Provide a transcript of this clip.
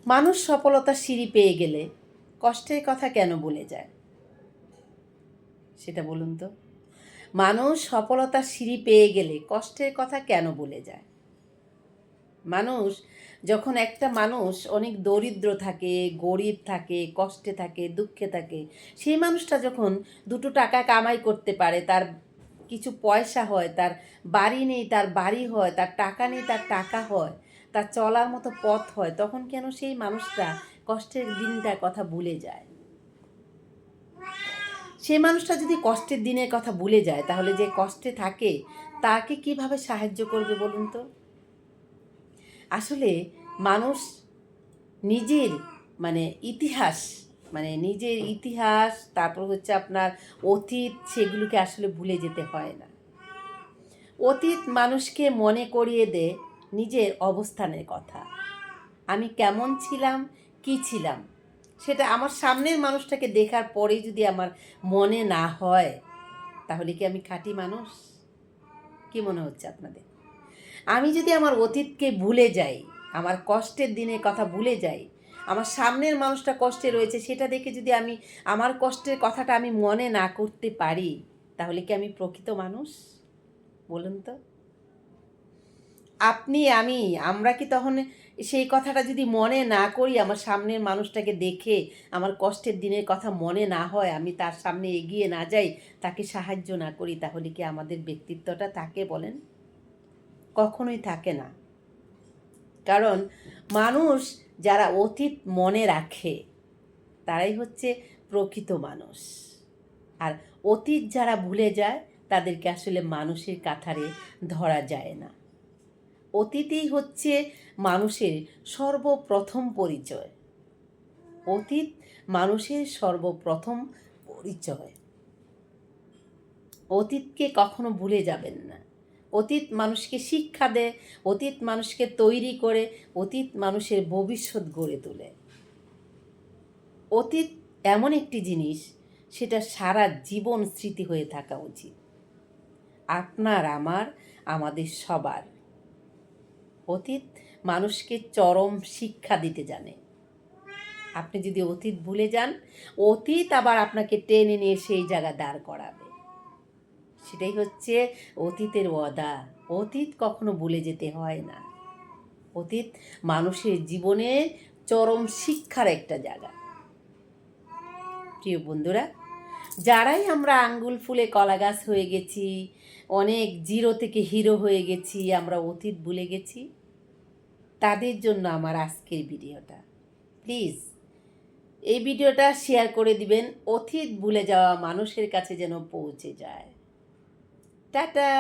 মানুষ সফলতার সিঁড়ি পেয়ে গেলে কষ্টের কথা কেন বলে যায় সেটা বলুন তো। মানুষ সফলতার সিঁড়ি পেয়ে গেলে কষ্টের কথা কেন বলে যায়? মানুষ যখন একটা মানুষ অনেক দরিদ্র থাকে, গরিব থাকে, কষ্টে থাকে, দুঃখে থাকে, সেই মানুষটা যখন দুটো টাকা কামাই করতে পারে, তার কিছু পয়সা হয়, তার বাড়ি নেই তার বাড়ি হয়, তার টাকা নেই তার টাকা হয়, তার চলার মতো পথ হয়, তখন কেন সেই মানুষটা কষ্টের দিনটার কথা ভুলে যায়? সেই মানুষটা যদি কষ্টের দিনের কথা ভুলে যায়, তাহলে যে কষ্টে থাকে তাকে কিভাবে সাহায্য করবে বলুন তো? আসলে মানুষ নিজের ইতিহাস নিজের ইতিহাস, তারপর হচ্ছে আপনার অতীত, সেগুলোকে আসলে ভুলে যেতে হয় না। অতীত মানুষকে মনে করিয়ে দেয় নিজের অবস্থানের কথা। আমি কেমন ছিলাম, কি ছিলাম, সেটা আমার সামনের মানুষটাকে দেখার পরেই যদি আমার মনে না হয়, তাহলে কি আমি খাঁটি মানুষ? কি মনে হচ্ছে আপনাদের? আমি যদি আমার অতীতকে ভুলে যাই, আমার কষ্টের দিনের কথা ভুলে যাই, আমার সামনের মানুষটা কষ্টে রয়েছে সেটা দেখে যদি আমি আমার কষ্টের কথাটা আমি মনে না করতে পারি, তাহলে কি আমি প্রকৃত মানুষ? বলুন তো। আপনি, আমরা কি তখন সেই কথাটা যদি মনে না করি, আমার সামনের মানুষটাকে দেখে আমার কষ্টের দিনের কথা মনে না হয়, আমি তার সামনে এগিয়ে না যাই, তাকে সাহায্য না করি, তাহলে কি আমাদের ব্যক্তিত্বটা থাকে বলেন? কখনোই থাকে না। কারণ মানুষ যারা অতীত মনে রাখে তারাই হচ্ছে প্রকৃত মানুষ। আর অতীত যারা ভুলে যায় তাদেরকে আসলে মানুষের কাতারে ধরা যায় না। অতীতই হচ্ছে মানুষের সর্বপ্রথম পরিচয়। অতীত মানুষের সর্বপ্রথম পরিচয়। অতীতকে কখনো ভুলে যাবেন না। অতীত মানুষকে শিক্ষা দেয়, অতীত মানুষকে তৈরি করে, অতীত মানুষের ভবিষ্যৎ গড়ে তোলে। অতীত এমন একটি জিনিস, সেটা সারা জীবন স্মৃতি হয়ে থাকা উচিত। আপনার, আমার, আমাদের সবার। অতীত মানুষকে চরম শিক্ষা দিতে জানে। আপনি যদি অতীত ভুলে যান, অতীত আবার আপনাকে টেনে নিয়ে সেই জায়গা দাঁড় করাবে। সেটাই হচ্ছে অতীতের ওয়াদা। অতীত কখনো ভুলে যেতে হয় না। অতীত মানুষের জীবনে চরম শিক্ষার একটা জায়গা। প্রিয় বন্ধুরা, যারাই আমরা আঙ্গুল ফুলে কলা গাছ হয়ে গেছি, অনেক জিরো থেকে হিরো হয়ে গেছি, আমরা অতীত ভুলে গেছি, তাদের জন্য আমার আজকের ভিডিওটা। প্লিজ এই ভিডিওটা শেয়ার করে দিবেন, অতীত ভুলে যাওয়া মানুষের কাছে যেন পৌঁছে যায়। টাটা।